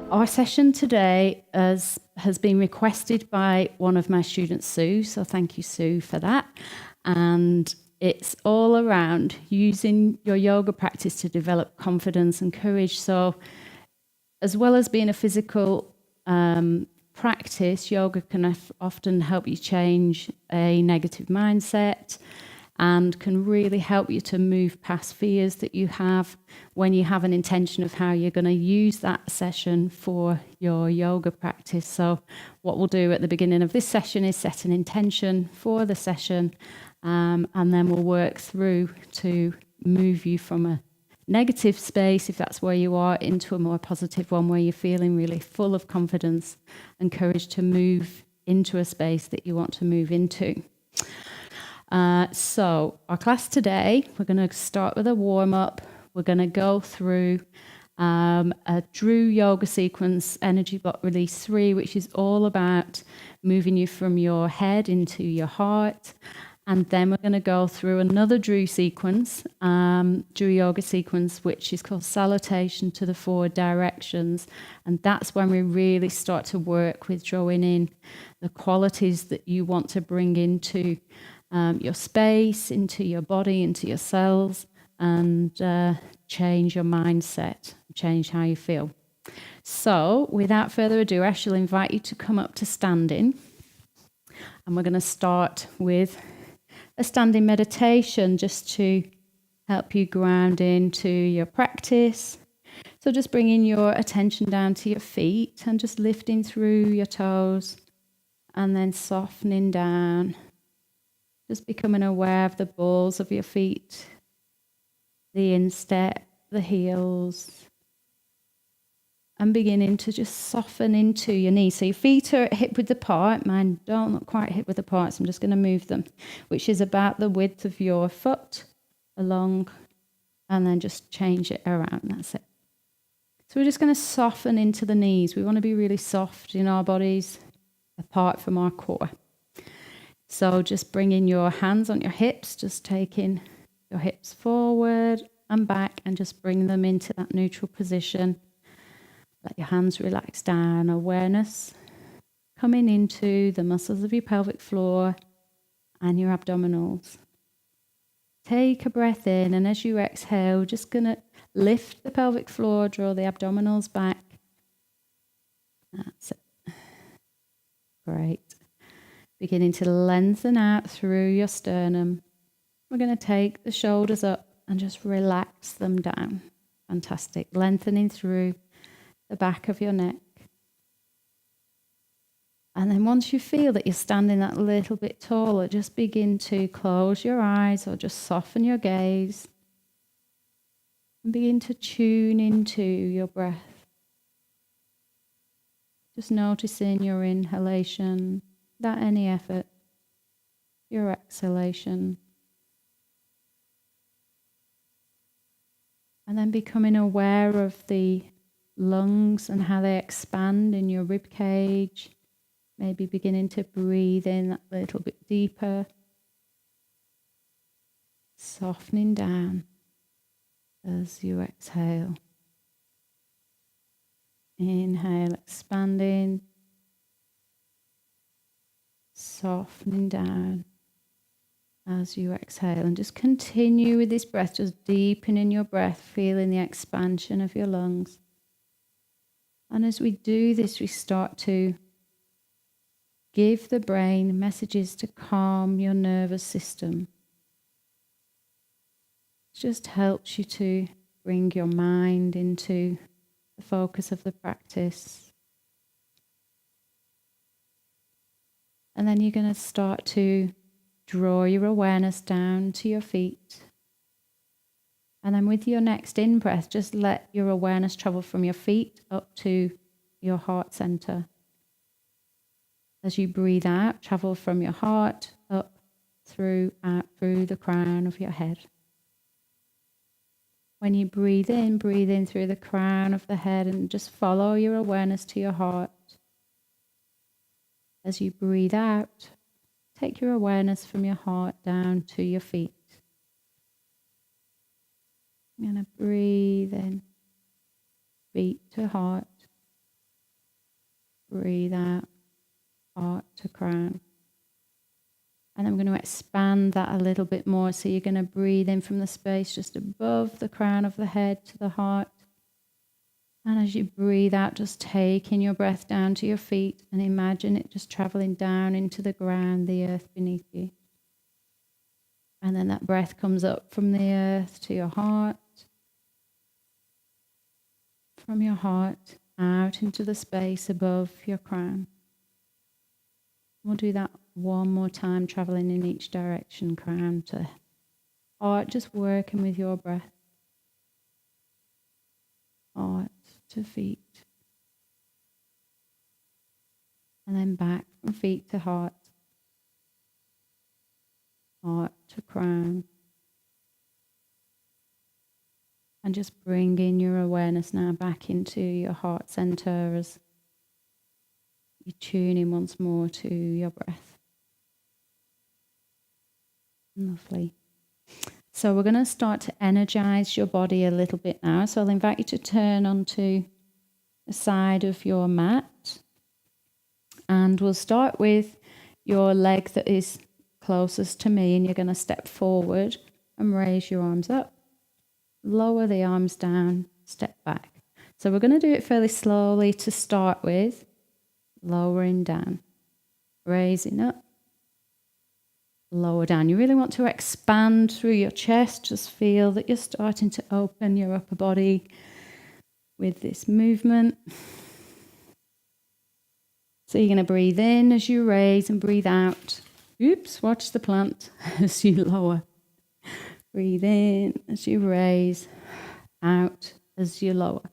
Our session today has been requested by one of my students, Sue, so thank you, Sue, for that. And it's all around using your yoga practice to develop confidence and courage. So as well as being a physical practice, yoga can often help you change a negative mindset and can really help you to move past fears that you have when you have an intention of how you're going to use that session for your yoga practice. So what we'll do at the beginning of this session is set an intention for the session, and then we'll work through to move you from a negative space, if that's where you are, into a more positive one where you're feeling really full of confidence and courage to move into a space that you want to move into. So our class today, we're going to start with a warm-up. We're going to go through a Dru Yoga sequence, Energy Block Release 3, which is all about moving you from your head into your heart. And then we're going to go through another Dru sequence, Dru Yoga sequence, which is called Salutation to the Forward Directions. And that's when we really start to work with drawing in the qualities that you want to bring into your space, into your body, into your cells, and change your mindset, change how you feel. So without further ado, I shall invite you to come up to standing. And we're going to start with a standing meditation just to help you ground into your practice. So just bringing your attention down to your feet and just lifting through your toes and then softening down. Just becoming aware of the balls of your feet, the instep, the heels, and beginning to just soften into your knees. So your feet are hip width apart. Mine don't look quite hip width apart, so I'm just going to move them, which is about the width of your foot along, and then just change it around. That's it. So we're just going to soften into the knees. We want to be really soft in our bodies, apart from our core. So just bringing your hands on your hips, just taking your hips forward and back and just bring them into that neutral position. Let your hands relax down. Awareness coming into the muscles of your pelvic floor and your abdominals. Take a breath in, and as you exhale, just going to lift the pelvic floor, draw the abdominals back. That's it. Great. Beginning to lengthen out through your sternum. We're going to take the shoulders up and just relax them down. Fantastic. Lengthening through the back of your neck. And then once you feel that you're standing that little bit taller, just begin to close your eyes or just soften your gaze. And begin to tune into your breath. Just noticing your inhalation. Without any effort, your exhalation. And then becoming aware of the lungs and how they expand in your rib cage. Maybe beginning to breathe in that little bit deeper. Softening down as you exhale. Inhale, expanding. Softening down as you exhale, and just continue with this breath, just deepening your breath, feeling the expansion of your lungs. And as we do this, we start to give the brain messages to calm your nervous system. It just helps you to bring your mind into the focus of the practice. And then you're going to start to draw your awareness down to your feet. And then with your next in-breath, just let your awareness travel from your feet up to your heart center. As you breathe out, travel from your heart up out through the crown of your head. When you breathe in through the crown of the head and just follow your awareness to your heart. As you breathe out, take your awareness from your heart down to your feet. I'm going to breathe in, feet to heart, Breathe out, heart to crown. And I'm going to expand that a little bit more. So you're going to breathe in from the space just above the crown of the head to the heart. And as you breathe out, just taking your breath down to your feet and imagine it just traveling down into the ground, the earth beneath you. And then that breath comes up from the earth to your heart. From your heart out into the space above your crown. We'll do that one more time, traveling in each direction, crown to heart, just working with your breath. Heart to feet. And then back from feet to heart. Heart to crown. And just bringing your awareness now back into your heart center as you tune in once more to your breath. Lovely. So we're going to start to energize your body a little bit now. So I'll invite you to turn onto the side of your mat. And we'll start with your leg that is closest to me, and you're going to step forward and raise your arms up. Lower the arms down, step back. So we're going to do it fairly slowly to start with. Lowering down, raising up, lower down. You really want to expand through your chest. Just feel that you're starting to open your upper body with this movement. So you're going to breathe in as you raise and breathe out. Oops, watch the plant as you lower. Breathe in as you raise, out as you lower.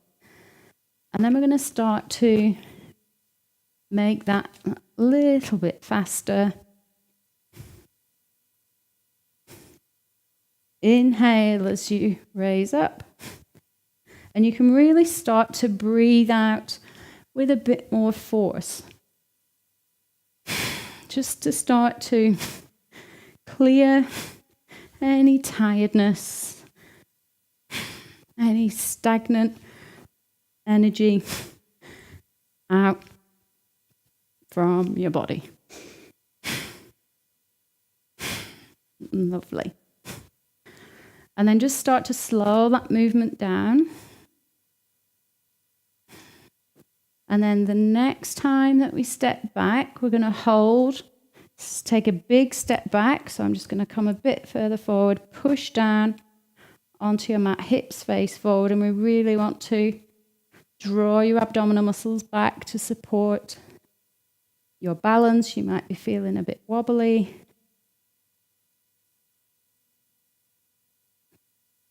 And then we're going to start to make that a little bit faster. Inhale as you raise up. And you can really start to breathe out with a bit more force. Just to start to clear any tiredness, any stagnant energy out from your body. Lovely. And then just start to slow that movement down. And then the next time that we step back, we're going to hold. Take a big step back. So I'm just going to come a bit further forward, push down onto your mat, hips face forward. And we really want to draw your abdominal muscles back to support your balance. You might be feeling a bit wobbly.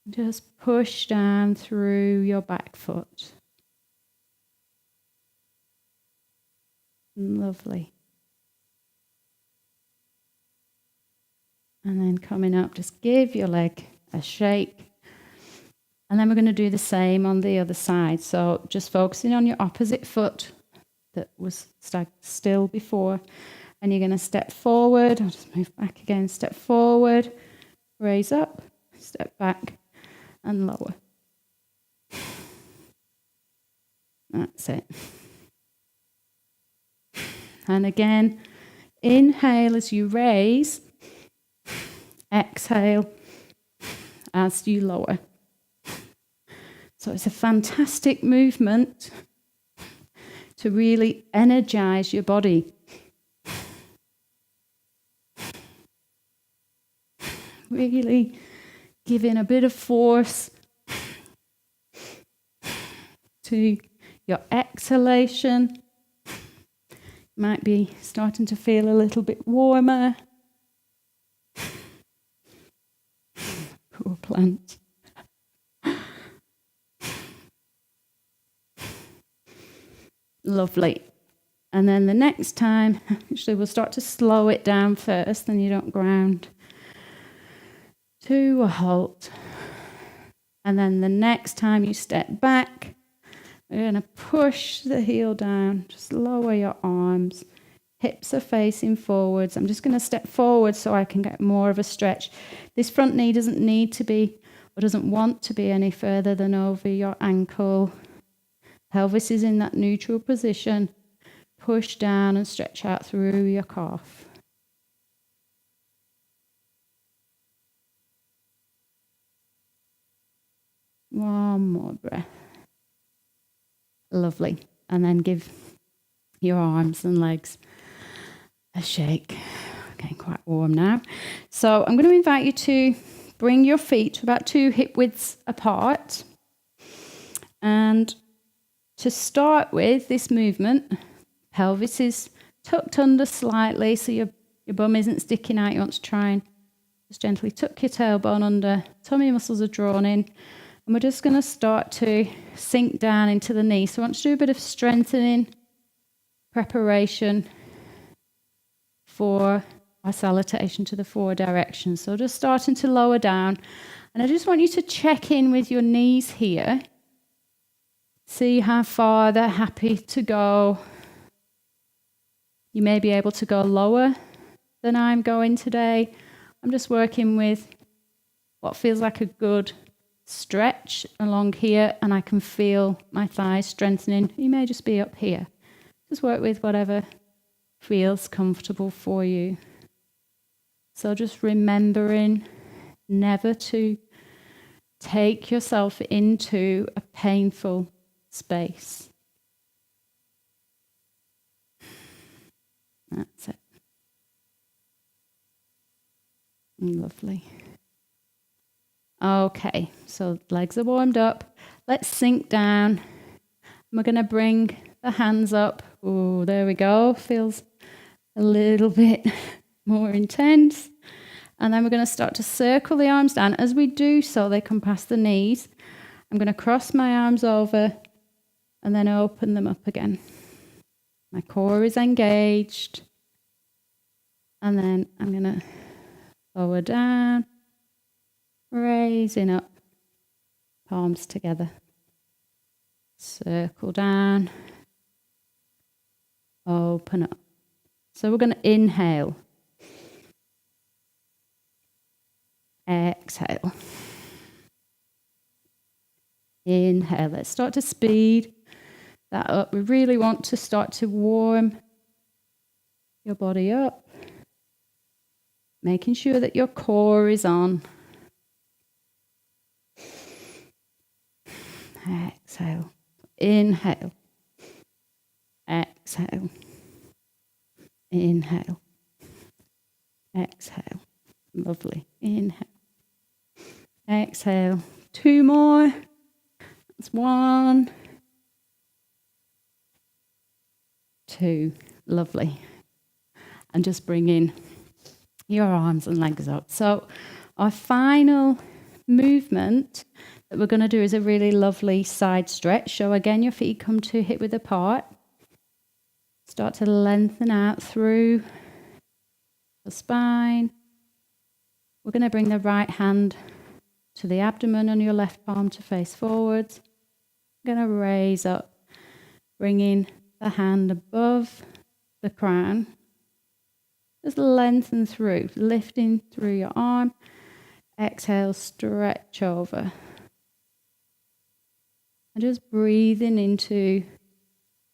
Just push down through your back foot. Lovely. And then coming up, just give your leg a shake. And then we're going to do the same on the other side. So just focusing on your opposite foot that was still before. And you're going to step forward. I'll just move back again. Step forward, raise up, step back, and lower. That's it. And again, inhale as you raise. Exhale as you lower. So it's a fantastic movement to really energize your body. Really giving a bit of force to your exhalation. Might be starting to feel a little bit warmer. Poor plant. Lovely. And then the next time, actually we'll start to slow it down first, then you don't ground to a halt. And then the next time you step back, we're going to push the heel down, just lower your arms. Hips are facing forwards. I'm just going to step forward so I can get more of a stretch. This front knee doesn't need to be, or doesn't want to be any further than over your ankle. Pelvis is in that neutral position. push down and stretch out through your calf. One more breath. Lovely. And then give your arms and legs a shake. Getting quite warm now. So I'm going to invite you to bring your feet to about 2 hip widths apart. And to start with this movement, pelvis is tucked under slightly so your bum isn't sticking out. You want to try and just gently tuck your tailbone under. Tummy muscles are drawn in. And we're just going to start to sink down into the knee. So I want to do a bit of strengthening, preparation for our salutation to the 4 directions. So just starting to lower down. And I just want you to check in with your knees here. See how far they're happy to go. You may be able to go lower than I'm going today. I'm just working with what feels like a good stretch along here, and I can feel my thighs strengthening. You may just be up here. Just work with whatever feels comfortable for you. So just remembering never to take yourself into a painful space. That's it. Lovely. Okay, so legs are warmed up. Let's sink down. We're going to bring the hands up. Oh, there we go. Feels a little bit more intense. And then we're going to start to circle the arms down. As we do so, they come past the knees. I'm going to cross my arms over and then open them up again. My core is engaged. And then I'm going to lower down, raising up, palms together. Circle down, open up. So we're going to inhale. Exhale. Inhale. Let's start to speed that up. We really want to start to warm your body up. Making sure that your core is on. Exhale. Inhale. Exhale. Inhale. Exhale. Lovely. Inhale. Exhale. 2 more. That's 1. 2. Lovely. And just bring in your arms and legs up. So our final movement that we're going to do is a really lovely side stretch. So again, your feet come to hip width apart. Start to lengthen out through the spine. We're going to bring the right hand to the abdomen and your left palm to face forwards. I'm going to raise up, bringing the hand above the crown. Just lengthen through, lifting through your arm. Exhale, stretch over. And just breathing into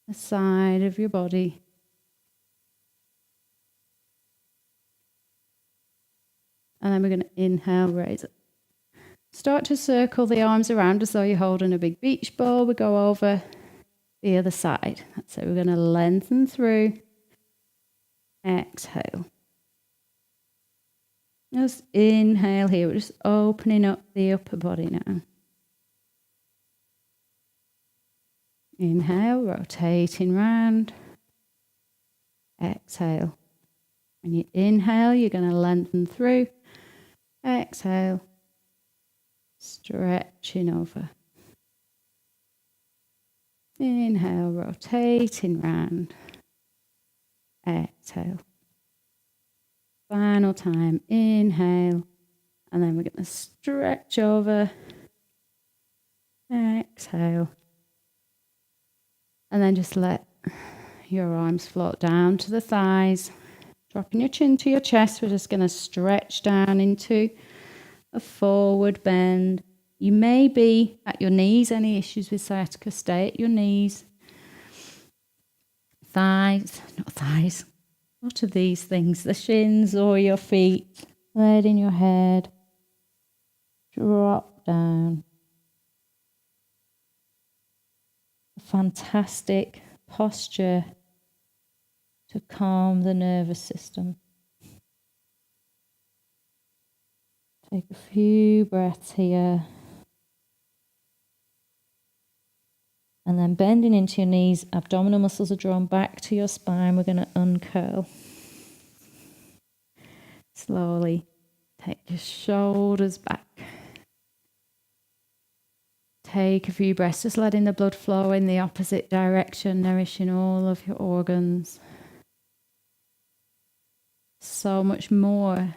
the side of your body. And then we're going to inhale, raise up. Start to circle the arms around as though you're holding a big beach ball. We go over the other side. That's it. We're going to lengthen through. Exhale. Just inhale here. We're just opening up the upper body now. Inhale, rotating round. Exhale. When you inhale, you're going to lengthen through. Exhale. Stretching over. Inhale, rotating round. Exhale. Final time, inhale. And then we're going to stretch over. Exhale. And then just let your arms float down to the thighs. Dropping your chin to your chest. We're just going to stretch down into a forward bend. You may be at your knees. Any issues with sciatica, stay at your knees. thighs, not thighs, what are these things? The shins or your feet, letting your head drop down. A fantastic posture to calm the nervous system. Take a few breaths here. And then bending into your knees, abdominal muscles are drawn back to your spine. We're going to uncurl. Slowly take your shoulders back. Take a few breaths, just letting the blood flow in the opposite direction, nourishing all of your organs. So much more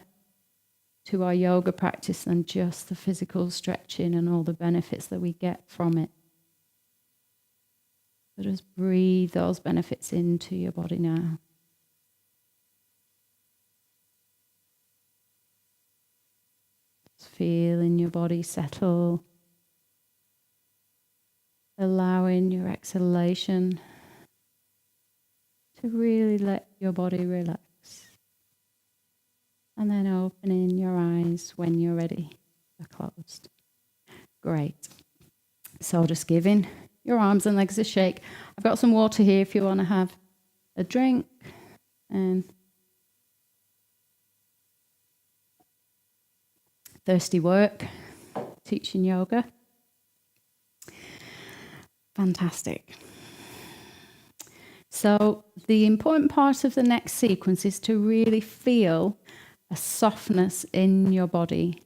to our yoga practice than just the physical stretching and all the benefits that we get from it. So just breathe those benefits into your body now. Just feeling your body settle. Allowing your exhalation to really let your body relax. And then opening your eyes when you're ready. They're closed. Great. So just giving your arms and legs a shake. I've got some water here if you want to have a drink. And thirsty work, teaching yoga. Fantastic. So the important part of the next sequence is to really feel a softness in your body.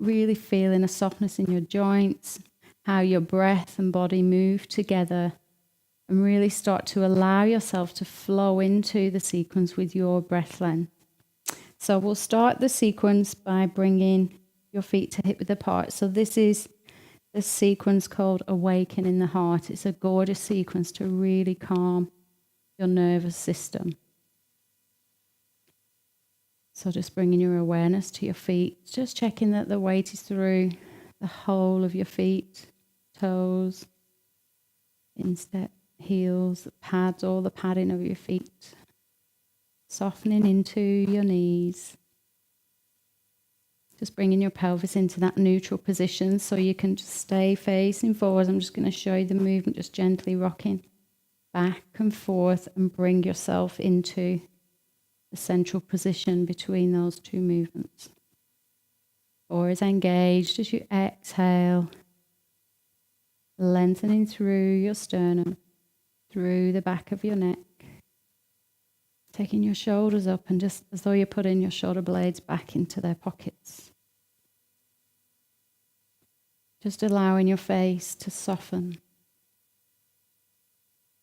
Really feeling a softness in your joints, how your breath and body move together, and really start to allow yourself to flow into the sequence with your breath length. So we'll start the sequence by bringing your feet to hip width apart. So this is a sequence called Awakening the Heart. It's a gorgeous sequence to really calm your nervous system. So just bringing your awareness to your feet, just checking that the weight is through the whole of your feet, toes, instep, heels, pads, all the padding of your feet. Softening into your knees. Just bringing your pelvis into that neutral position so you can just stay facing forward. I'm just going to show you the movement, just gently rocking back and forth and bring yourself into the central position between those two movements. Core is engaged as you exhale, lengthening through your sternum, through the back of your neck. Taking your shoulders up and just as though you're putting your shoulder blades back into their pockets. Just allowing your face to soften.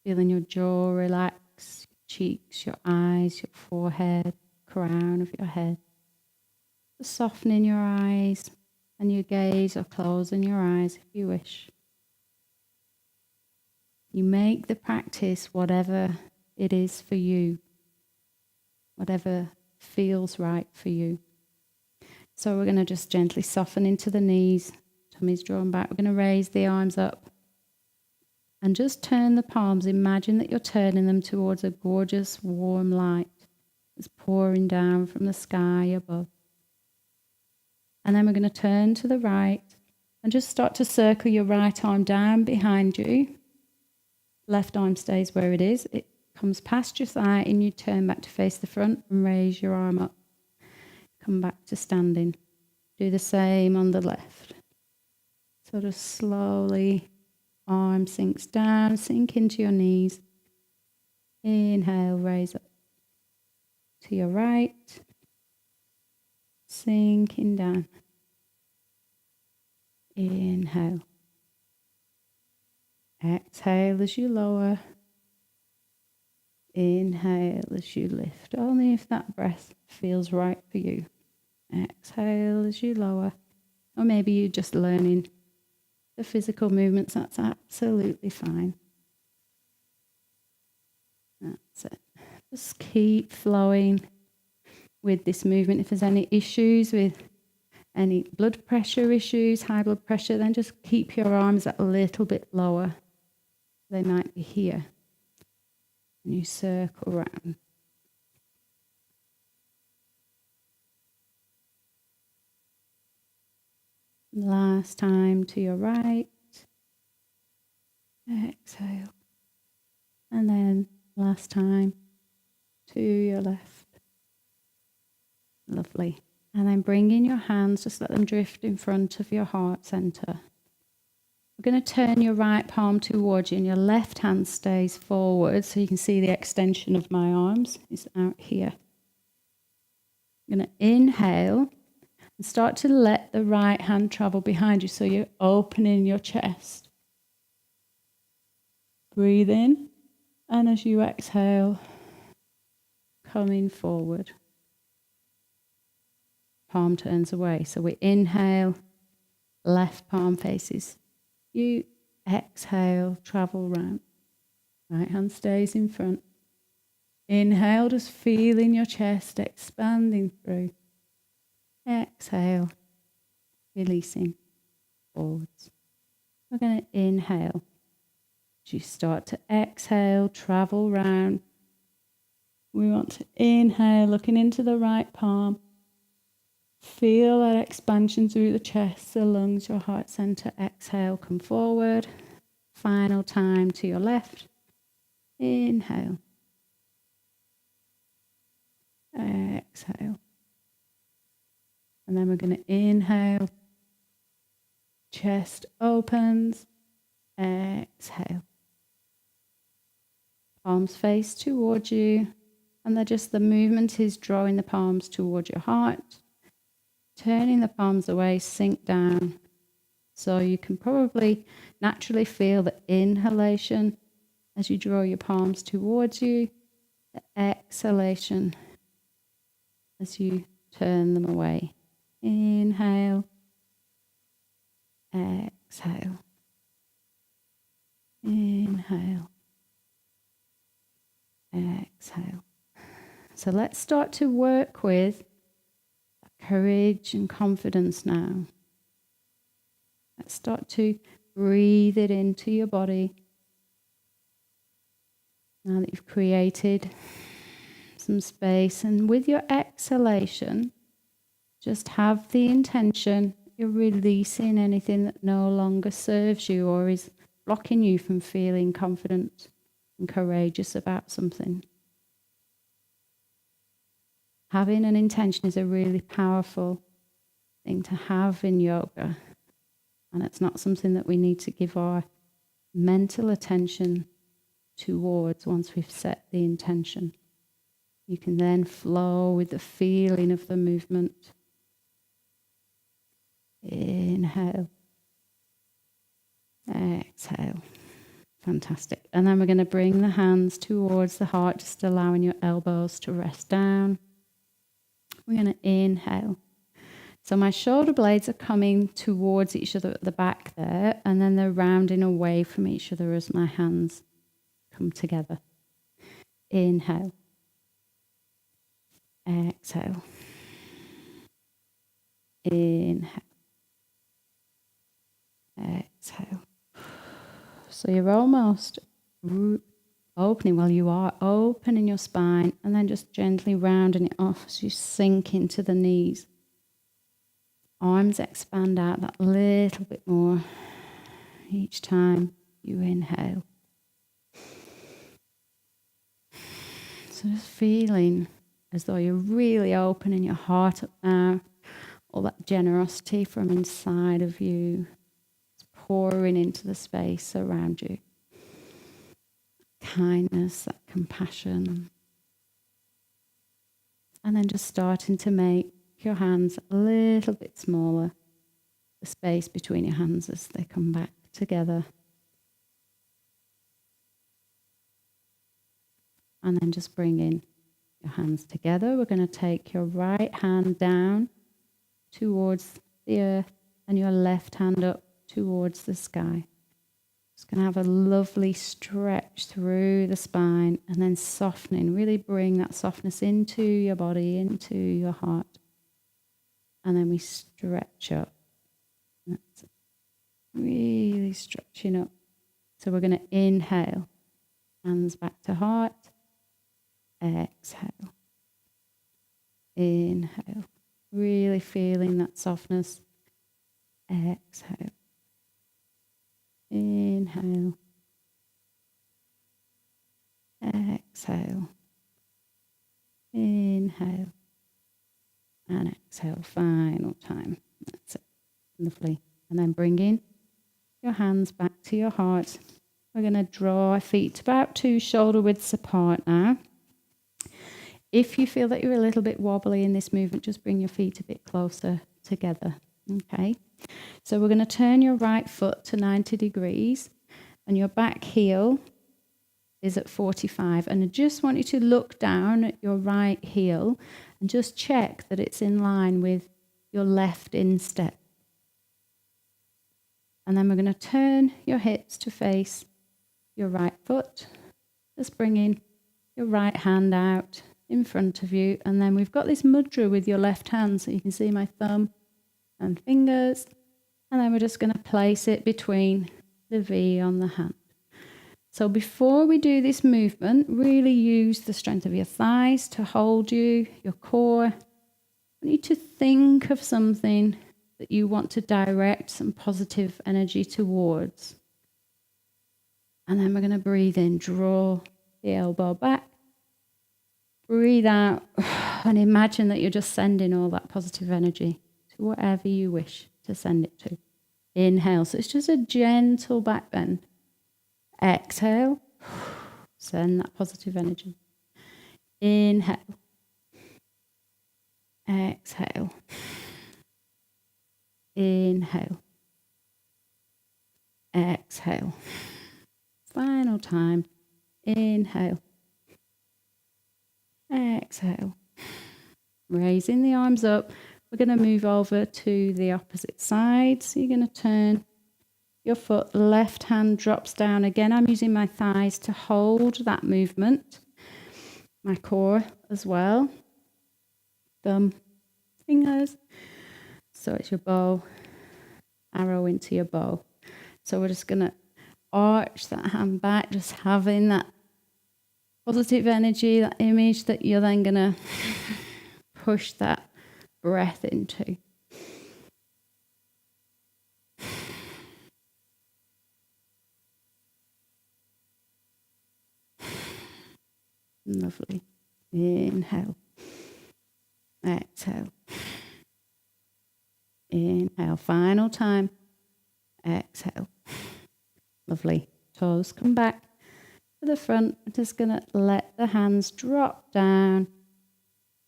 Feeling your jaw relax, your cheeks, your eyes, your forehead, crown of your head. Just softening your eyes and your gaze or closing your eyes if you wish. You make the practice whatever it is for you. Whatever feels right for you. So we're going to just gently soften into the knees, tummy's drawn back. We're going to raise the arms up and just turn the palms. Imagine that you're turning them towards a gorgeous warm light that's pouring down from the sky above. And then we're going to turn to the right and just start to circle your right arm down behind you. Left arm stays where it is. It comes past your thigh and you turn back to face the front and raise your arm up. Come back to standing. Do the same on the left. So just slowly, arm sinks down, sink into your knees. Inhale, raise up to your right. Sinking down. Inhale. Exhale as you lower. Inhale as you lift, only if that breath feels right for you. Exhale as you lower. Or maybe you're just learning the physical movements, that's absolutely fine. That's it. Just keep flowing with this movement. If there's any issues with any blood pressure issues, high blood pressure, then just keep your arms a little bit lower. They might be here. And you circle round. Last time to your right. Exhale. And then last time to your left. Lovely. And then bring in your hands, just let them drift in front of your heart center. We're going to turn your right palm towards you and your left hand stays forward so you can see the extension of my arms is out here. I'm going to inhale and start to let the right hand travel behind you so you're opening your chest. Breathe in, and as you exhale, coming forward. Palm turns away. So we inhale, left palm faces you. Exhale, travel round. Right hand stays in front. Inhale, just feeling your chest expanding through. Exhale, releasing forwards. We're going to inhale. As you start to exhale, travel round. We want to inhale, looking into the right palm. Feel that expansion through the chest, the lungs, your heart center. Exhale, come forward. Final time to your left. Inhale. Exhale. And then we're going to inhale. Chest opens. Exhale. Palms face towards you. And the movement is drawing the palms towards your heart. Turning the palms away, sink down. So you can probably naturally feel the inhalation as you draw your palms towards you. The exhalation as you turn them away. Inhale. Exhale. Inhale. Exhale. So let's start to work with courage and confidence now. Let's start to breathe it into your body. Now that you've created some space, and with your exhalation, just have the intention you're releasing anything that no longer serves you or is blocking you from feeling confident and courageous about something. Having an intention is a really powerful thing to have in yoga. And it's not something that we need to give our mental attention towards once we've set the intention. You can then flow with the feeling of the movement. Inhale. Exhale. Fantastic. And then we're going to bring the hands towards the heart, just allowing your elbows to rest down. We're going to inhale. So my shoulder blades are coming towards each other at the back there, and then they're rounding away from each other as my hands come together. Inhale. Exhale. Inhale. Exhale. So you're almost opening, well, you are opening your spine, and then just gently rounding it off as you sink into the knees. Arms expand out that little bit more each time you inhale. So just feeling as though you're really opening your heart up now. All that generosity from inside of you is pouring into the space around you. Kindness, that compassion. And then just starting to make your hands a little bit smaller. The space between your hands as they come back together. And then just bring in your hands together. We're going to take your right hand down towards the earth and your left hand up towards the sky. Just going to have a lovely stretch through the spine and then softening. Really bring that softness into your body, into your heart. And then we stretch up. That's really stretching up. So we're going to inhale. Hands back to heart. exhale, inhale. Really feeling that softness. Exhale, inhale, exhale, inhale, and exhale. Final time. That's it. Lovely. And then bring in your hands back to your heart. We're going to draw our feet about 2 shoulder widths apart now. If you feel that you're a little bit wobbly in this movement, just bring your feet a bit closer together. Okay. So we're going to turn your right foot to 90 degrees and your back heel is at 45. And I just want you to look down at your right heel and just check that it's in line with your left instep. And then we're going to turn your hips to face your right foot. Just bring in your right hand out in front of you. And then we've got this mudra with your left hand. So you can see my thumb and fingers. And then we're just going to place it between the V on the hand. So before we do this movement, really use the strength of your thighs to hold you, your core. You need to think of something that you want to direct some positive energy towards. And then we're going to breathe in, draw the elbow back. Breathe out and imagine that you're just sending all that positive energy to whatever you wish to send it to. Inhale, so it's just a gentle back bend. Exhale, send that positive energy. Inhale, exhale, inhale, exhale. Final time. Inhale, exhale. Raising the arms up. We're going to move over to the opposite side. So you're going to turn your foot, left hand drops down. Again, I'm using my thighs to hold that movement. My core as well. Thumb, fingers. So it's your bow, arrow into your bow. So we're just going to arch that hand back, just having that positive energy, that image that you're then going to push that breath into. Lovely. Inhale. Exhale. Inhale. Final time. Exhale. Lovely. Toes come back to the front. I'm just going to let the hands drop down.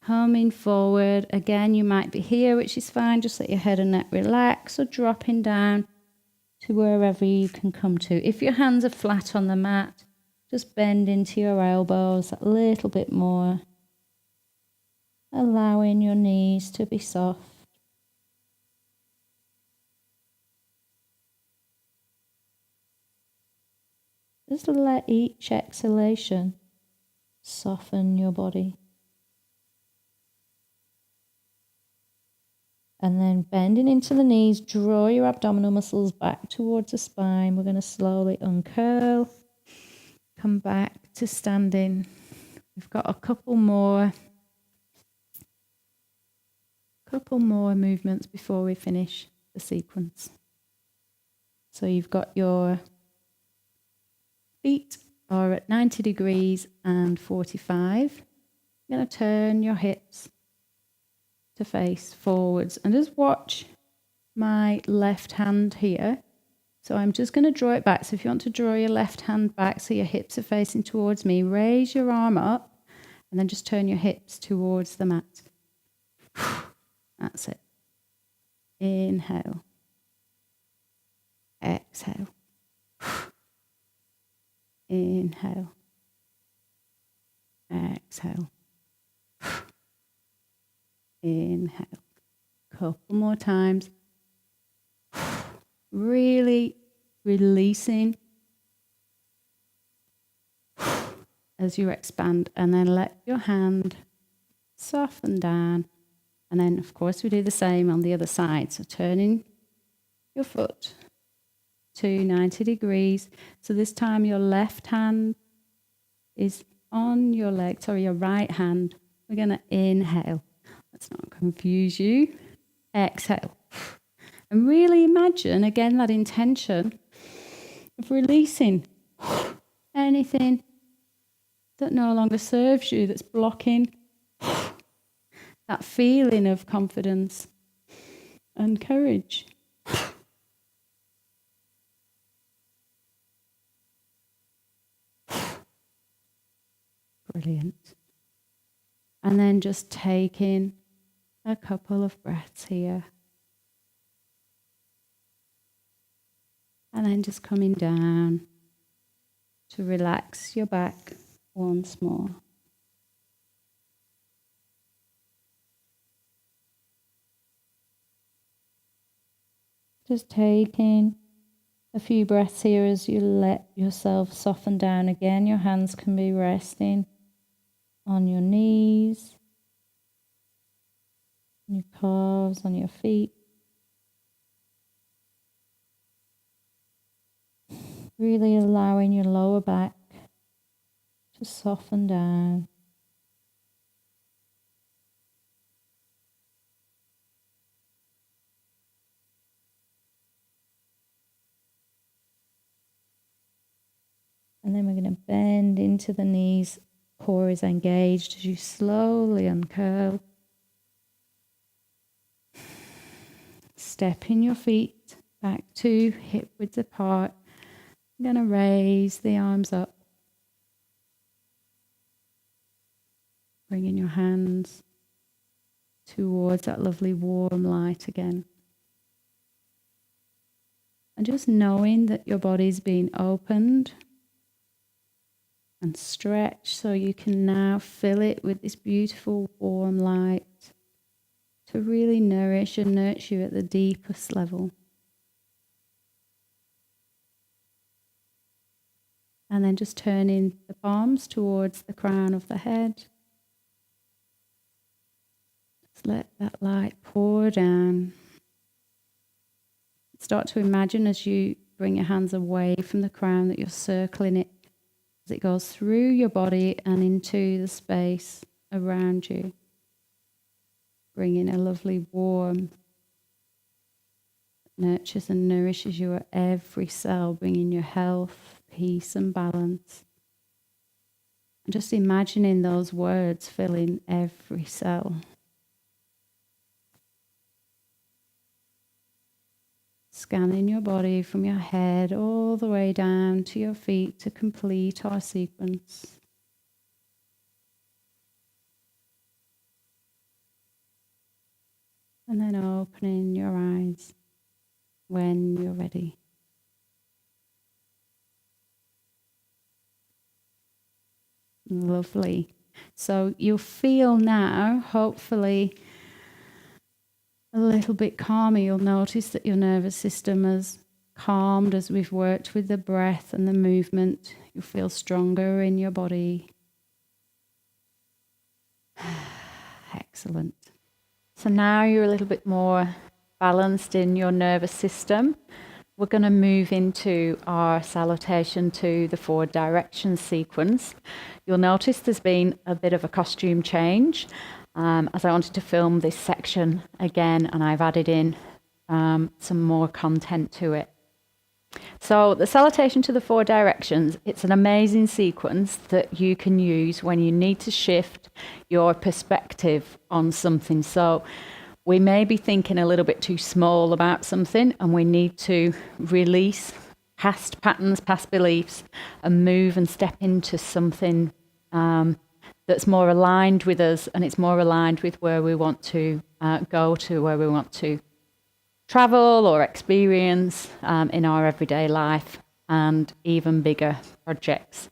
Coming forward. Again, you might be here, which is fine. Just let your head and neck relax, or dropping down to wherever you can come to. If your hands are flat on the mat, just bend into your elbows a little bit more, allowing your knees to be soft. Just let each exhalation soften your body. And then bending into the knees, draw your abdominal muscles back towards the spine. We're going to slowly uncurl. Come back to standing. We've got a couple more movements before we finish the sequence. So you've got your feet are at 90 degrees and 45. You're going to turn your hips to face forwards and just watch my left hand here. So I'm just going to draw it back. So if you want to draw your left hand back so your hips are facing towards me, raise your arm up and then just turn your hips towards the mat. That's it. Inhale. Exhale. Inhale. Exhale. Inhale. Couple more times. Really releasing as you expand, and then let your hand soften down. And then, of course, we do the same on the other side. So turning your foot to 90 degrees. So this time your left hand is on your leg, sorry, your right hand. We're going to inhale. Let's not confuse you. Exhale. And really imagine, again, that intention of releasing anything that no longer serves you, that's blocking that feeling of confidence and courage. Brilliant. And then just taking a couple of breaths here. And then just coming down to relax your back once more. Just taking a few breaths here as you let yourself soften down again. Your hands can be resting on your knees, on your calves, on your feet. Really allowing your lower back to soften down. And then we're going to bend into the knees. Core is engaged as you slowly uncurl. Stepping your feet back to hip width apart. I'm going to raise the arms up. Bringing your hands towards that lovely warm light again. And just knowing that your body's been opened and stretched, so you can now fill it with this beautiful warm light to really nourish and nurture you at the deepest level. And then just turning the palms towards the crown of the head. Just let that light pour down. Start to imagine as you bring your hands away from the crown that you're circling it as it goes through your body and into the space around you. Bringing a lovely warm, nurtures and nourishes you at every cell, bringing your health, peace and balance. And just imagining those words filling every cell. Scanning your body from your head all the way down to your feet to complete our sequence. And then opening your eyes when you're ready. Lovely. So you'll feel now, hopefully, a little bit calmer. You'll notice that your nervous system has calmed as we've worked with the breath and the movement. You'll feel stronger in your body. Excellent. So now you're a little bit more balanced in your nervous system. We're going to move into our salutation to the forward direction sequence. You'll notice there's been a bit of a costume change as I wanted to film this section again, and I've added in some more content to it. So the salutation to the four directions, it's an amazing sequence that you can use when you need to shift your perspective on something. So we may be thinking a little bit too small about something, and we need to release past patterns, past beliefs, and move and step into something that's more aligned with us, and it's more aligned with where we want to go to, where we want to travel or experience in our everyday life and even bigger projects.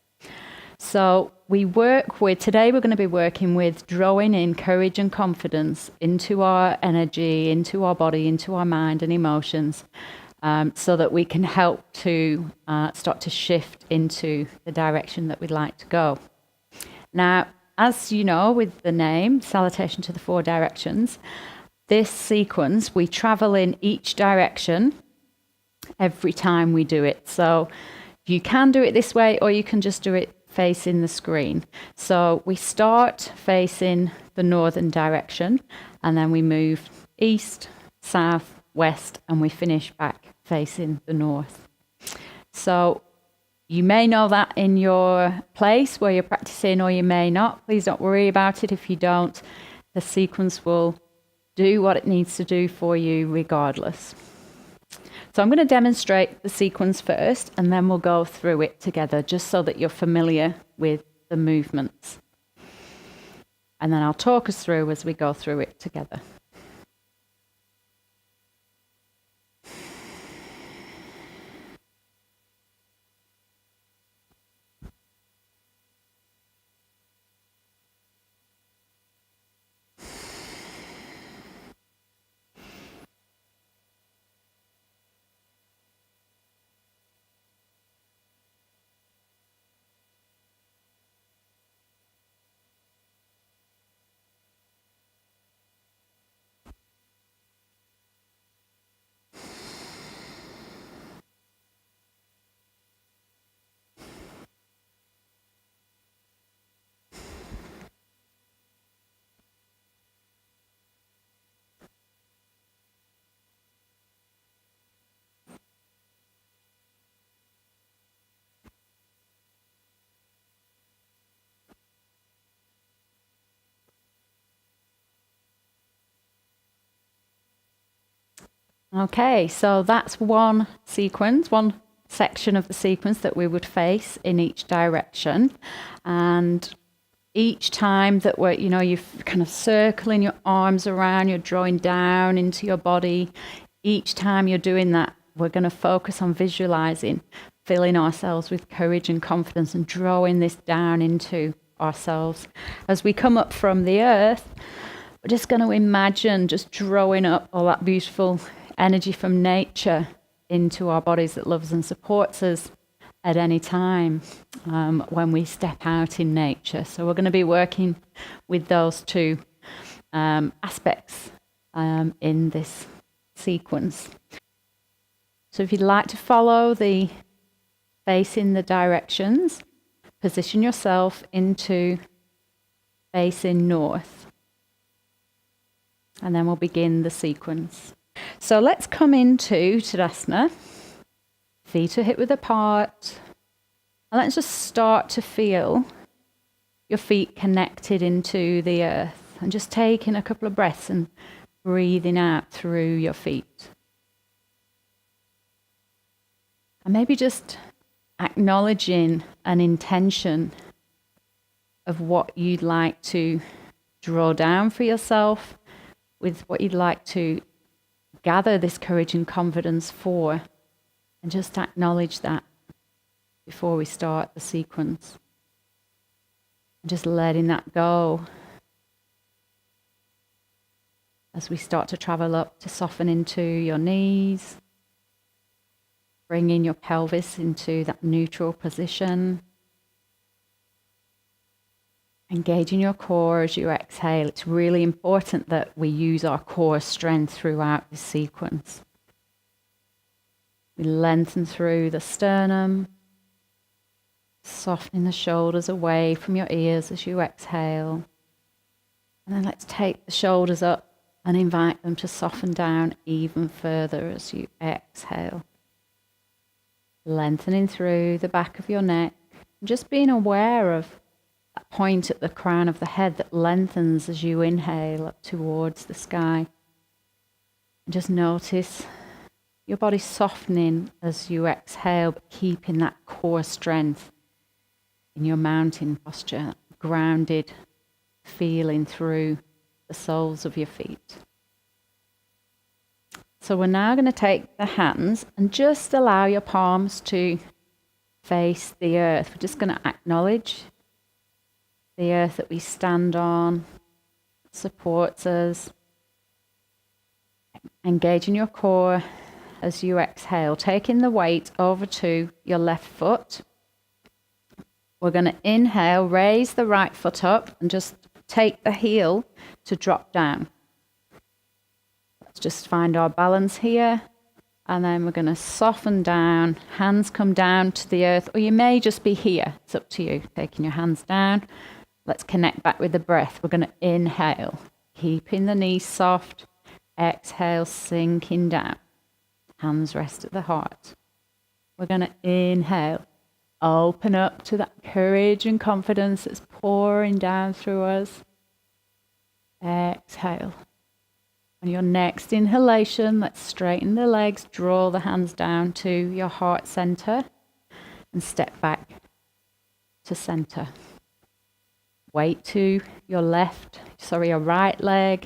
So today we're going to be working with drawing in courage and confidence into our energy, into our body, into our mind and emotions, so that we can help to start to shift into the direction that we'd like to go. Now, as you know, with the name, Salutation to the Four Directions, this sequence, we travel in each direction every time we do it. So you can do it this way, or you can just do it facing the screen. So we start facing the northern direction, and then we move east, south, west, and we finish back facing the north. So you may know that in your place where you're practicing, or you may not. Please don't worry about it if you don't. The sequence will do what it needs to do for you regardless. So I'm going to demonstrate the sequence first, and then we'll go through it together just so that you're familiar with the movements. And then I'll talk us through as we go through it together. Okay, so that's one sequence, one section of the sequence that we would face in each direction. And each time that you're kind of circling your arms around, you're drawing down into your body. Each time you're doing that, we're going to focus on visualizing, filling ourselves with courage and confidence and drawing this down into ourselves. As we come up from the earth, we're just going to imagine just drawing up all that beautiful energy from nature into our bodies that loves and supports us at any time when we step out in nature. So we're going to be working with those two aspects in this sequence. So if you'd like to follow the facing the directions, position yourself into facing north. And then we'll begin the sequence. So let's come into Tadasana. Feet are hip width apart. And let's just start to feel your feet connected into the earth. And just taking a couple of breaths and breathing out through your feet. And maybe just acknowledging an intention of what you'd like to draw down for yourself, with what you'd like to gather this courage and confidence for, and just acknowledge that before we start the sequence. And just letting that go as we start to travel up to soften into your knees, bringing your pelvis into that neutral position. Engaging your core as you exhale. It's really important that we use our core strength throughout this sequence. We lengthen through the sternum, softening the shoulders away from your ears as you exhale. And then let's take the shoulders up and invite them to soften down even further as you exhale. Lengthening through the back of your neck, just being aware of that point at the crown of the head that lengthens as you inhale up towards the sky. And just notice your body softening as you exhale, but keeping that core strength in your mountain posture, grounded feeling through the soles of your feet. So we're now going to take the hands and just allow your palms to face the earth. We're just going to acknowledge the earth that we stand on, supports us. Engaging your core as you exhale, taking the weight over to your left foot. We're going to inhale, raise the right foot up and just take the heel to drop down. Let's just find our balance here. And then we're going to soften down. Hands come down to the earth, or you may just be here. It's up to you. Taking your hands down. Let's connect back with the breath. We're going to inhale, keeping the knees soft. Exhale, sinking down. Hands rest at the heart. We're going to inhale, open up to that courage and confidence that's pouring down through us. Exhale. On your next inhalation, let's straighten the legs, draw the hands down to your heart center and step back to center. Weight to your your right leg.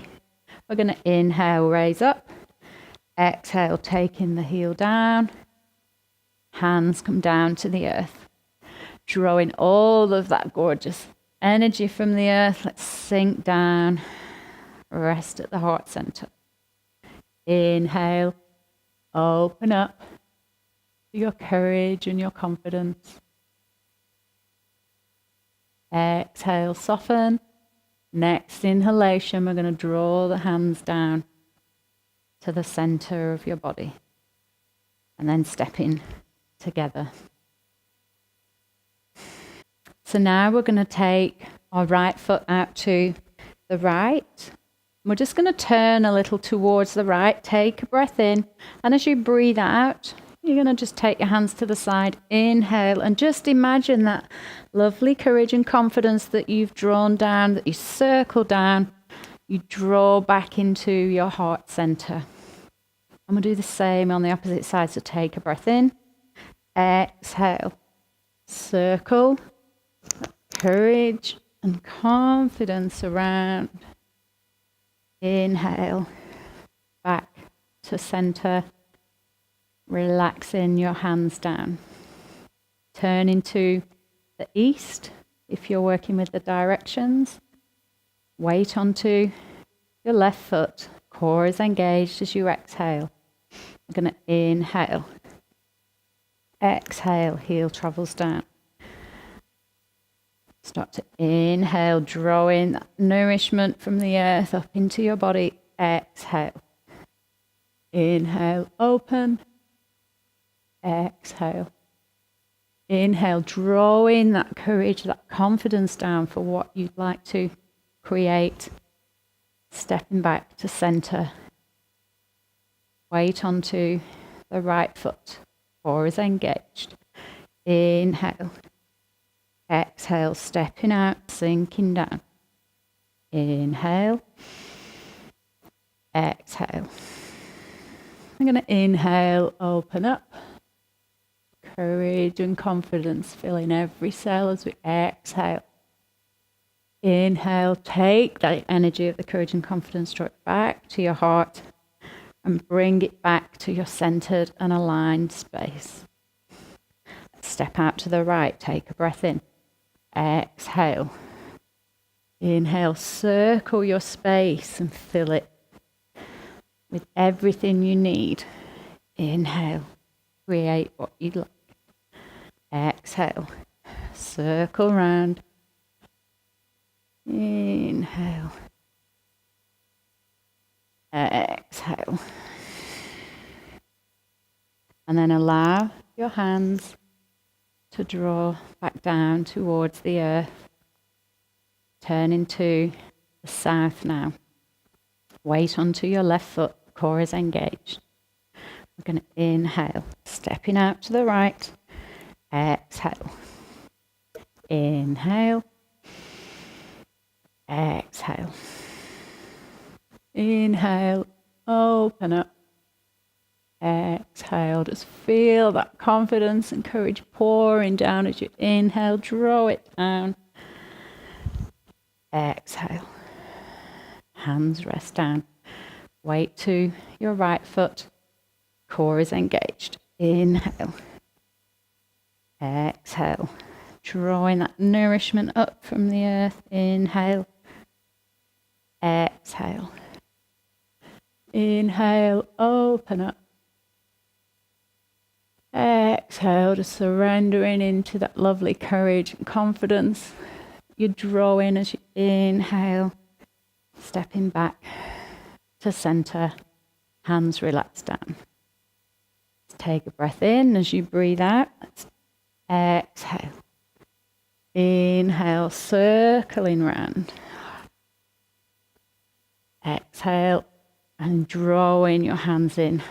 We're going to inhale, raise up. Exhale, taking the heel down. Hands come down to the earth. Drawing all of that gorgeous energy from the earth. Let's sink down. Rest at the heart center. Inhale, open up to your courage and your confidence. Exhale, soften. Next inhalation, we're going to draw the hands down to the center of your body. And then step in together. So now we're going to take our right foot out to the right. We're just going to turn a little towards the right. Take a breath in. And as you breathe out, you're going to just take your hands to the side. Inhale and just imagine that lovely courage and confidence that you've drawn down, that you circle down, you draw back into your heart center. And we'll do the same on the opposite side. So take a breath in. Exhale. Circle. Courage and confidence around. Inhale, back to center, relaxing your hands down. Turn into the east if you're working with the directions. Weight onto your left foot, core is engaged as you exhale. We're going to inhale, exhale, heel travels down. Start to inhale, drawing that nourishment from the earth up into your body. Exhale. Inhale, open. Exhale. Inhale, drawing that courage, that confidence down for what you'd like to create. Stepping back to center. Weight onto the right foot. Core is engaged. Inhale. Exhale, stepping out, sinking down. Inhale. Exhale. I'm going to inhale, open up. Courage and confidence filling every cell as we exhale. Inhale, take that energy of the courage and confidence, draw it back to your heart and bring it back to your centered and aligned space. Step out to the right, take a breath in. Exhale. Inhale, circle your space and fill it with everything you need. Inhale, create what you'd like. Exhale, circle round. Inhale. Exhale. And then allow your hands to draw back down towards the earth. Turn into the south now. Weight onto your left foot, core is engaged. We're going to inhale, stepping out to the right. Exhale. Inhale. Exhale. Inhale, open up. Exhale, just feel that confidence and courage pouring down as you inhale, draw it down. Exhale. Hands rest down. Weight to your right foot. Core is engaged. Inhale. Exhale. Drawing that nourishment up from the earth. Inhale. Exhale. Inhale, open up. Exhale, just surrendering into that lovely courage and confidence. You draw in as you inhale, stepping back to center, hands relaxed down. Take a breath in as you breathe out. Exhale. Inhale, circling round. Exhale and drawing your hands in.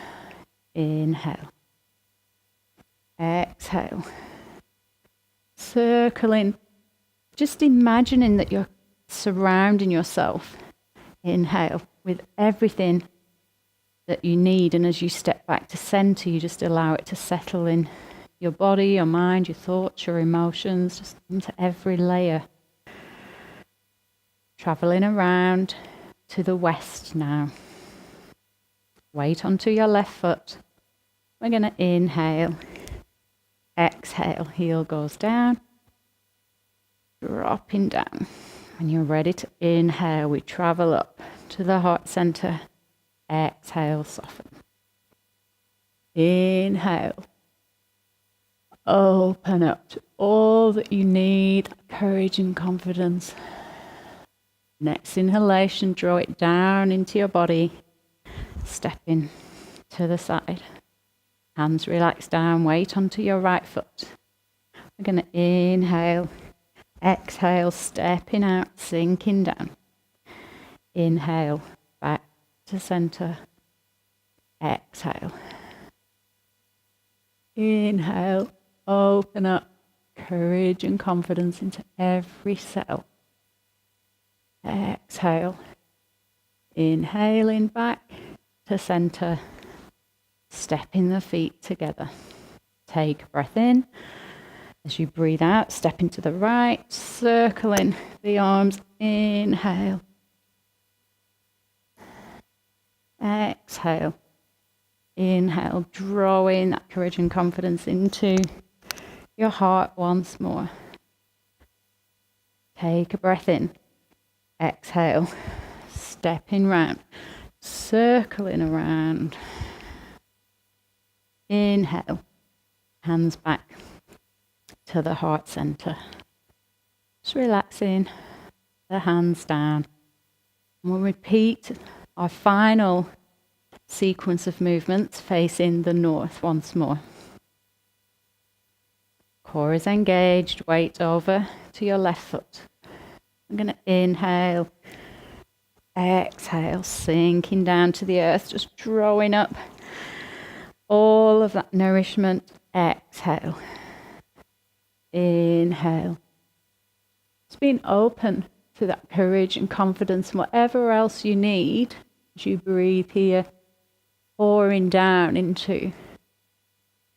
Inhale. Exhale. Circling. Just imagining that you're surrounding yourself. Inhale with everything that you need, and as you step back to center, you just allow it to settle in your body, your mind, your thoughts, your emotions, just into every layer. Traveling around to the west now. Weight onto your left foot. We're going to inhale, exhale, heel goes down, dropping down. When you're ready to inhale, we travel up to the heart center. Exhale, soften. Inhale. Open up to all that you need, courage and confidence. Next inhalation, draw it down into your body. Stepping to the side. Hands relax down, weight onto your right foot. We're going to inhale, exhale, stepping out, sinking down. Inhale, back to center. Exhale. Inhale, open up, courage and confidence into every cell. Exhale. Inhaling back to center. Stepping the feet together. Take a breath in. As you breathe out, stepping to the right, circling the arms. Inhale. Exhale. Inhale, drawing that courage and confidence into your heart once more. Take a breath in. Exhale. Stepping round. Circling around. Inhale. Hands back to the heart center. Just relaxing the hands down. And we'll repeat our final sequence of movements facing the north once more. Core is engaged, weight over to your left foot. I'm going to inhale, exhale, sinking down to the earth, just drawing up all of that nourishment. Exhale, inhale. Just being open to that courage and confidence and whatever else you need as you breathe here, pouring down into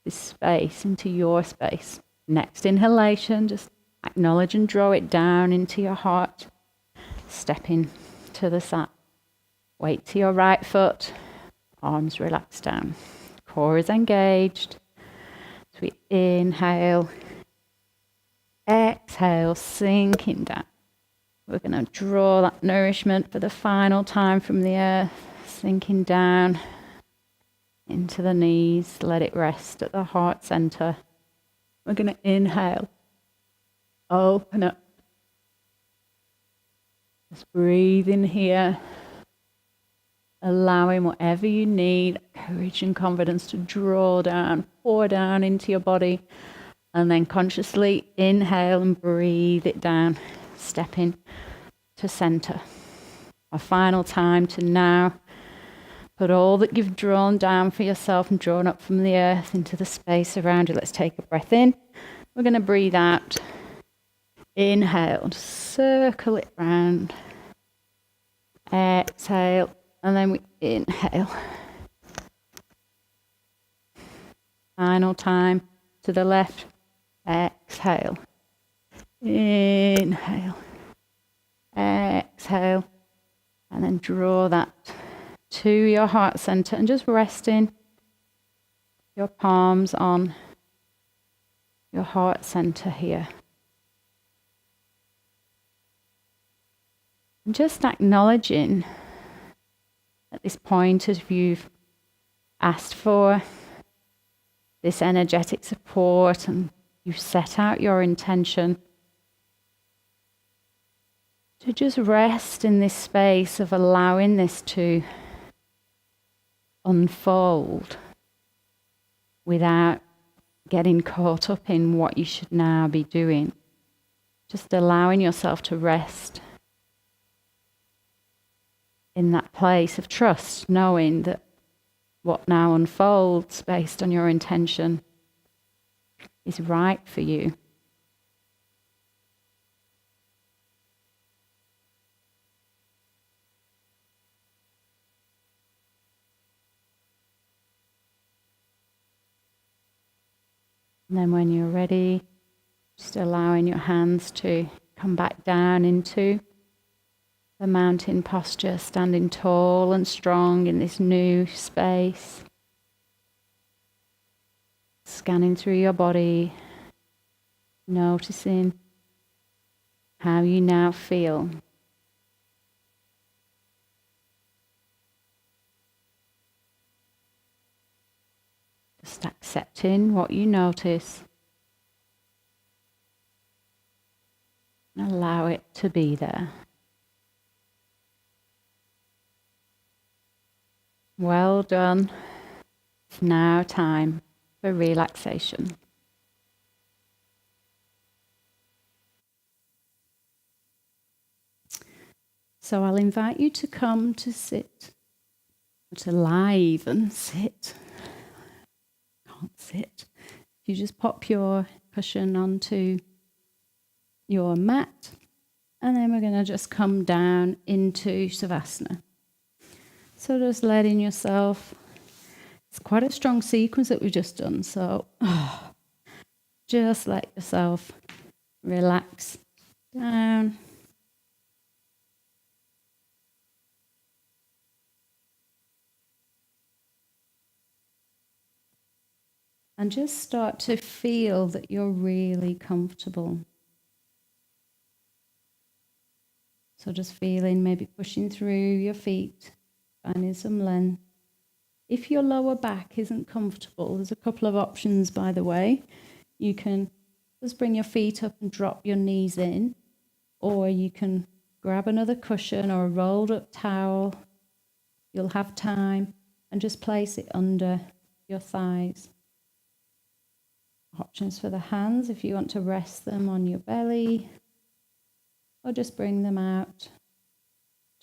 this space, into your space. Next inhalation, just acknowledge and draw it down into your heart. Stepping to the side. Weight to your right foot. Arms relax down. Core is engaged. So we inhale. Exhale, sinking down. We're going to draw that nourishment for the final time from the earth. Sinking down into the knees. Let it rest at the heart center. We're going to inhale. Open up. Just breathe in here. Allowing whatever you need, courage and confidence to draw down, pour down into your body. And then consciously inhale and breathe it down. Stepping to center. Our final time to now put all that you've drawn down for yourself and drawn up from the earth into the space around you. Let's take a breath in. We're going to breathe out. Inhale, circle it round. Exhale, and then we inhale. Final time to the left. Exhale. Inhale. Exhale. And then draw that to your heart center and just resting your palms on your heart center here. And just acknowledging at this point, as you've asked for this energetic support and you've set out your intention to just rest in this space of allowing this to unfold without getting caught up in what you should now be doing. Just allowing yourself to rest in that place of trust, knowing that what now unfolds based on your intention is right for you. And then when you're ready, just allowing your hands to come back down into the mountain posture, standing tall and strong in this new space. Scanning through your body, noticing how you now feel. Just accepting what you notice. And allow it to be there. Well done. It's now time for relaxation. So I'll invite you to come to sit, to lie even, sit. Can't sit. You just pop your cushion onto your mat, and then we're going to just come down into Savasana. So just letting yourself, it's quite a strong sequence that we've just done, so just let yourself relax down. And just start to feel that you're really comfortable. So just feeling, maybe pushing through your feet, finding some length. If your lower back isn't comfortable, there's a couple of options, by the way. You can just bring your feet up and drop your knees in, or you can grab another cushion or a rolled up towel. You'll have time, and just place it under your thighs. Options for the hands, if you want to rest them on your belly, or just bring them out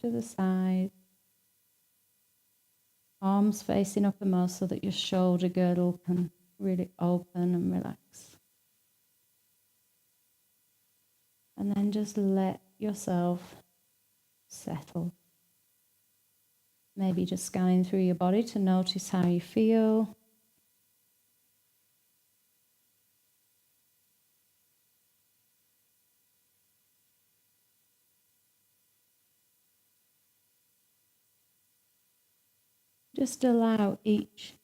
to the side. Arms facing uppermost so that your shoulder girdle can really open and relax. And then just let yourself settle. Maybe just scanning through your body to notice how you feel. Just allow each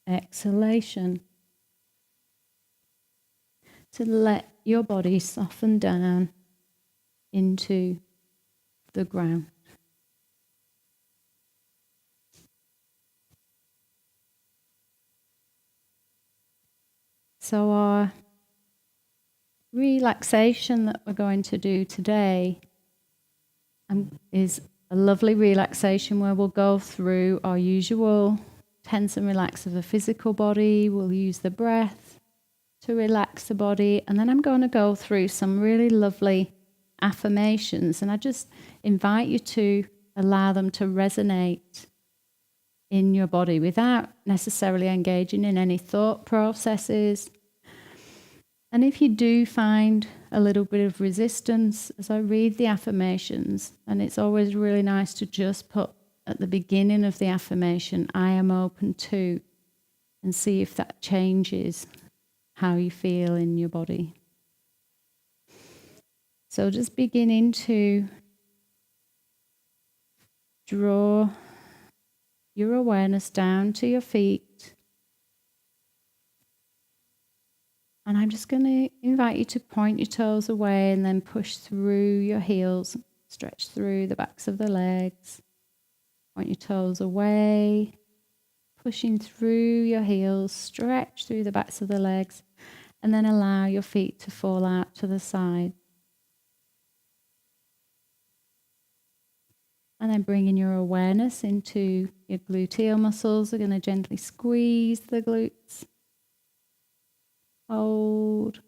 exhalation to let your body soften down into the ground. So our relaxation that we're going to do today is a lovely relaxation where we'll go through our usual tense and relax of the physical body. We'll use the breath to relax the body. And then I'm going to go through some really lovely affirmations. And I just invite you to allow them to resonate in your body without necessarily engaging in any thought processes. And if you do find a little bit of resistance as I read the affirmations, and it's always really nice to just put at the beginning of the affirmation, I am open to, and see if that changes how you feel in your body. So just beginning to draw your awareness down to your feet. And I'm just going to invite you to point your toes away and then push through your heels, stretch through the backs of the legs. Point your toes away, pushing through your heels, stretch through the backs of the legs, and then allow your feet to fall out to the side. And then bringing your awareness into your gluteal muscles. We're going to gently squeeze the glutes. Hold.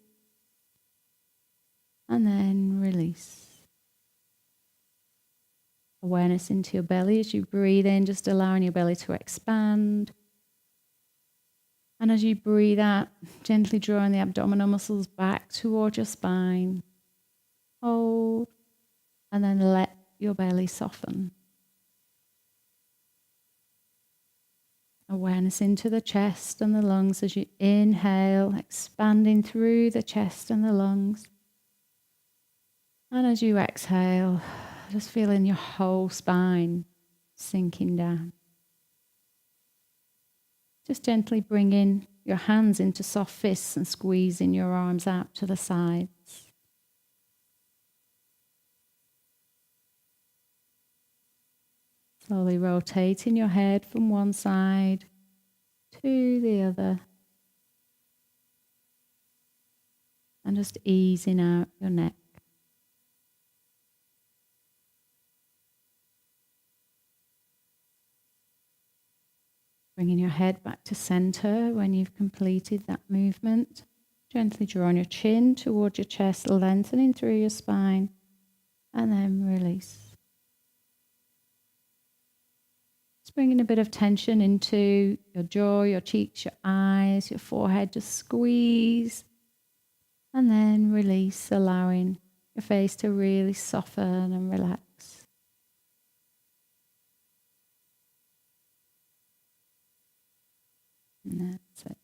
And then release. Awareness into your belly as you breathe in, just allowing your belly to expand. And as you breathe out, gently drawing the abdominal muscles back toward your spine. Hold. And then let your belly soften. Awareness into the chest and the lungs as you inhale, expanding through the chest and the lungs. And as you exhale, just feeling your whole spine sinking down. Just gently bringing your hands into soft fists and squeezing your arms out to the sides. Slowly rotating your head from one side to the other. And just easing out your neck. Bringing your head back to center when you've completed that movement. Gently drawing your chin towards your chest, lengthening through your spine, and then release. Just bringing a bit of tension into your jaw, your cheeks, your eyes, your forehead. Just squeeze, and then release, allowing your face to really soften and relax. And that's it.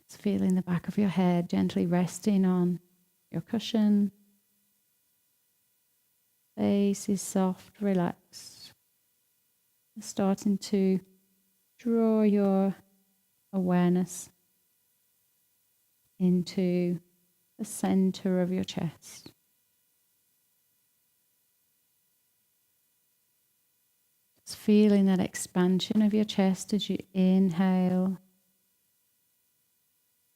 Just feeling the back of your head gently resting on your cushion. Face is soft, relaxed. Starting to draw your awareness into the center of your chest. Just feeling that expansion of your chest as you inhale.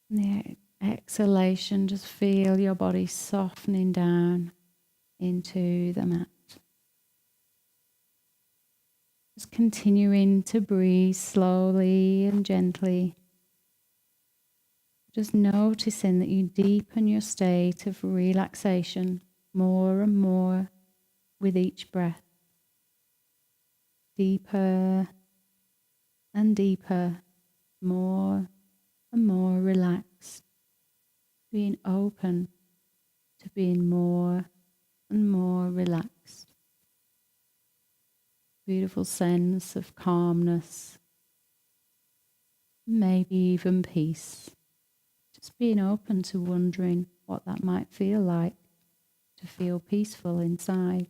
And the exhalation, just feel your body softening down into the mat. Just continuing to breathe slowly and gently. Just noticing that you deepen your state of relaxation more and more with each breath. Deeper and deeper, more and more relaxed. Being open to being more and more relaxed. Beautiful sense of calmness, maybe even peace. Just being open to wondering what that might feel like to feel peaceful inside.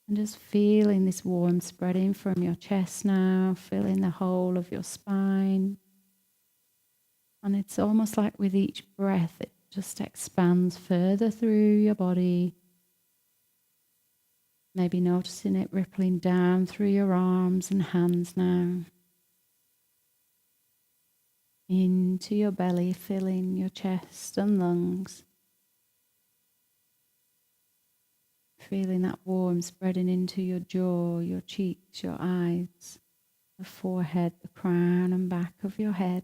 And just feeling this warmth spreading from your chest now, filling the whole of your spine. And it's almost like with each breath, it just expands further through your body. Maybe noticing it rippling down through your arms and hands now. Into your belly, filling your chest and lungs. Feeling that warmth spreading into your jaw, your cheeks, your eyes, the forehead, the crown and back of your head.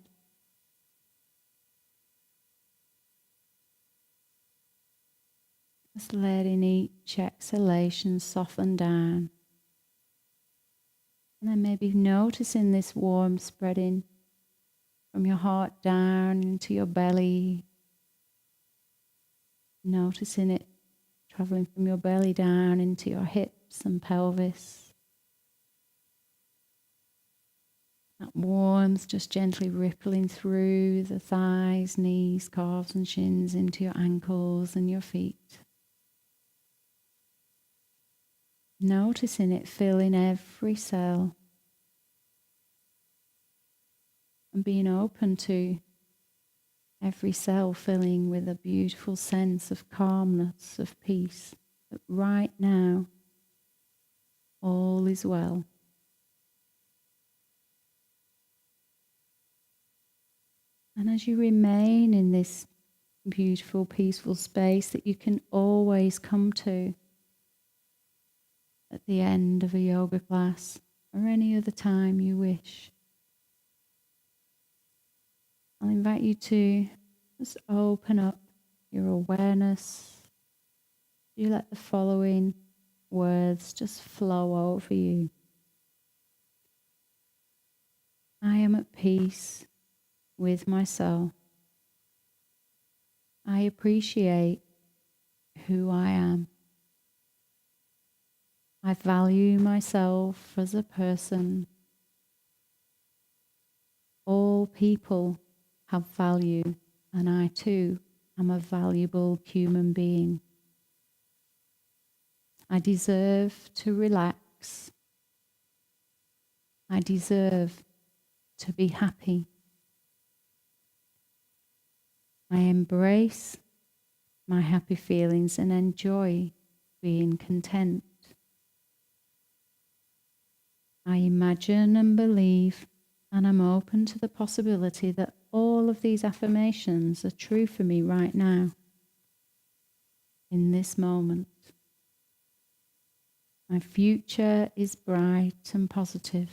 Just letting each exhalation soften down. And then maybe noticing this warmth spreading from your heart down into your belly. Noticing it traveling from your belly down into your hips and pelvis. That warmth just gently rippling through the thighs, knees, calves and shins into your ankles and your feet. Noticing it filling every cell. And being open to every cell filling with a beautiful sense of calmness, of peace, that right now all is well. And as you remain in this beautiful, peaceful space that you can always come to, at the end of a yoga class or any other time you wish. I'll invite you to just open up your awareness. You let the following words just flow over you. I am at peace with myself. I appreciate who I am. I value myself as a person. All people have value, and I too am a valuable human being. I deserve to relax. I deserve to be happy. I embrace my happy feelings and enjoy being content. I imagine and believe, and I'm open to the possibility that all of these affirmations are true for me right now, in this moment. My future is bright and positive.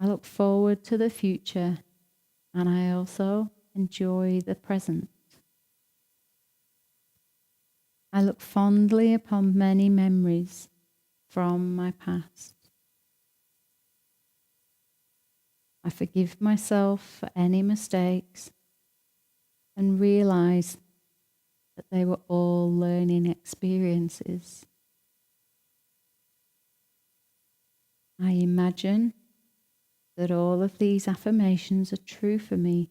I look forward to the future, and I also enjoy the present. I look fondly upon many memories from my past. I forgive myself for any mistakes and realize that they were all learning experiences. I imagine that all of these affirmations are true for me.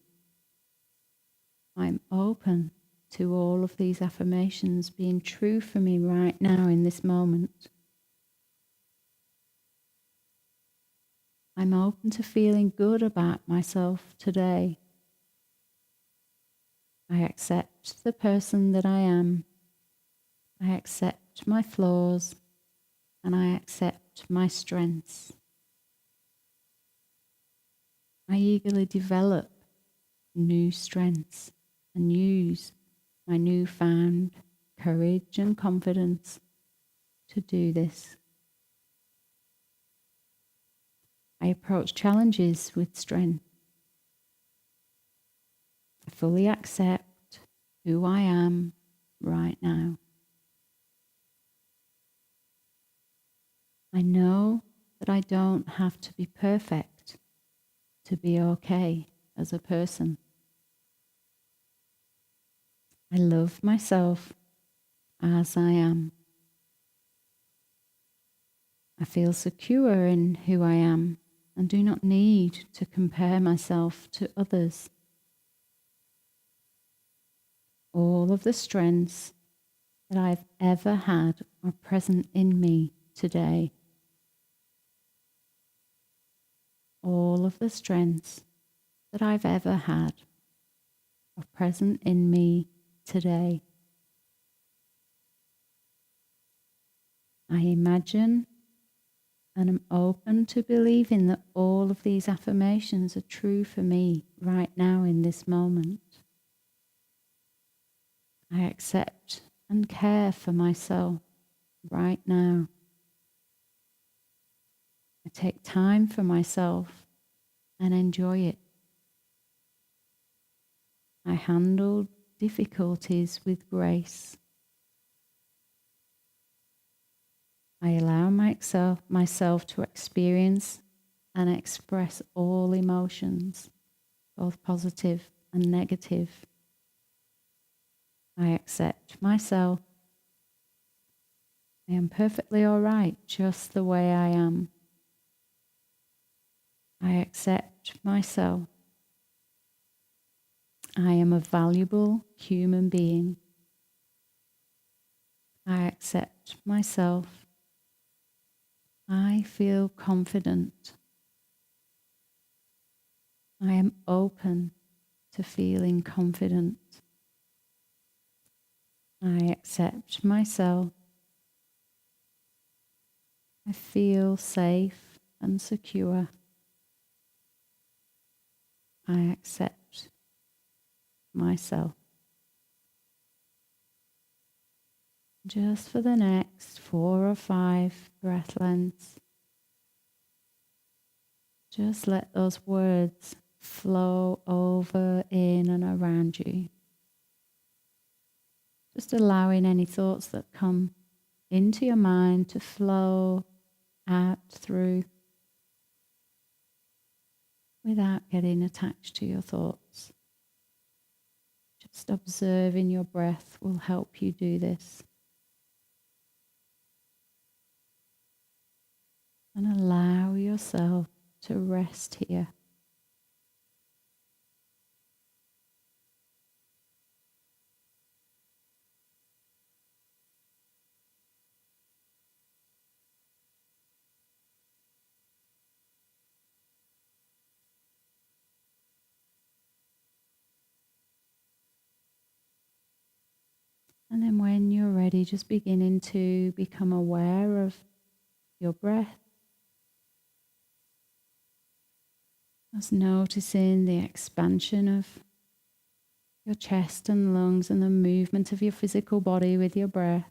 I'm open to all of these affirmations being true for me right now in this moment. I'm open to feeling good about myself today. I accept the person that I am. I accept my flaws, and I accept my strengths. I eagerly develop new strengths and use my newfound courage and confidence to do this. I approach challenges with strength. I fully accept who I am right now. I know that I don't have to be perfect to be okay as a person. I love myself as I am. I feel secure in who I am and do not need to compare myself to others. All of the strengths that I've ever had are present in me today. All of the strengths that I've ever had are present in me today. I imagine and am open to believing that all of these affirmations are true for me right now in this moment. I accept and care for myself right now. I take time for myself and enjoy it. I handle difficulties with grace. I allow myself to experience and express all emotions, both positive and negative. I accept myself. I am perfectly all right just the way I am. I accept myself. I am a valuable human being. I accept myself. I feel confident. I am open to feeling confident. I accept myself. I feel safe and secure. I accept myself. Just for the next 4 or 5 breath lengths, just let those words flow over, in and around you. Just allowing any thoughts that come into your mind to flow out through without getting attached to your thoughts. Just observing your breath will help you do this. And allow yourself to rest here. And then when you're ready, just beginning to become aware of your breath. Just noticing the expansion of your chest and lungs and the movement of your physical body with your breath.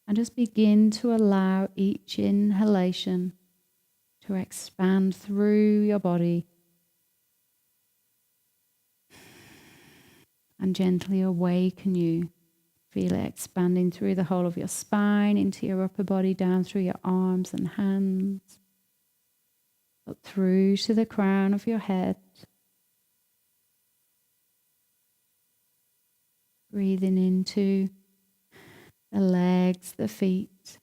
And just begin to allow each inhalation to expand through your body and gently awaken you. Feel it expanding through the whole of your spine, into your upper body, down through your arms and hands, up through to the crown of your head. Breathing into the legs, the feet.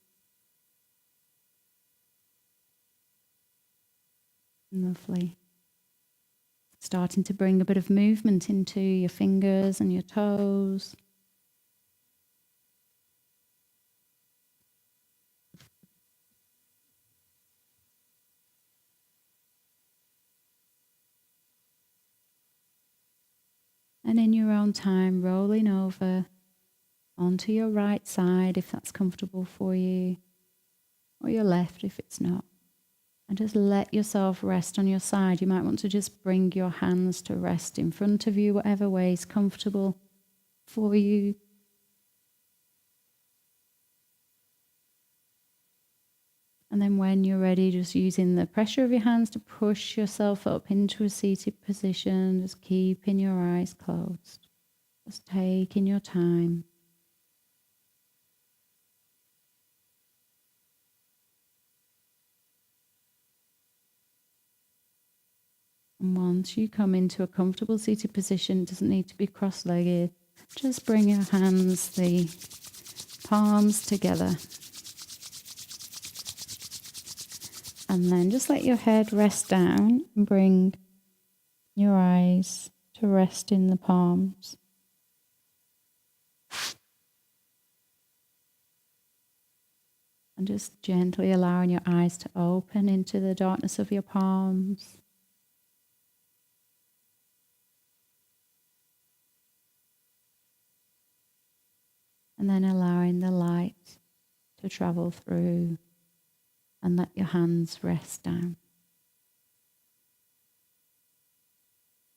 Lovely. Starting to bring a bit of movement into your fingers and your toes. And in your own time, rolling over onto your right side if that's comfortable for you, or your left if it's not. And just let yourself rest on your side. You might want to just bring your hands to rest in front of you, whatever way is comfortable for you. And then when you're ready, just using the pressure of your hands to push yourself up into a seated position, just keeping your eyes closed. Just taking your time. And once you come into a comfortable seated position, it doesn't need to be cross-legged. Just bring your hands, the palms together. And then just let your head rest down and bring your eyes to rest in the palms. And just gently allowing your eyes to open into the darkness of your palms. And then allowing the light to travel through and let your hands rest down.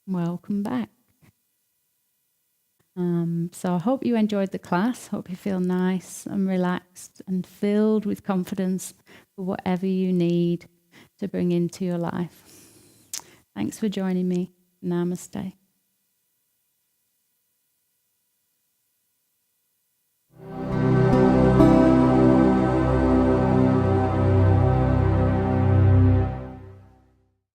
Welcome back. So I hope you enjoyed the class. Hope you feel nice and relaxed and filled with confidence for whatever you need to bring into your life. Thanks for joining me. Namaste.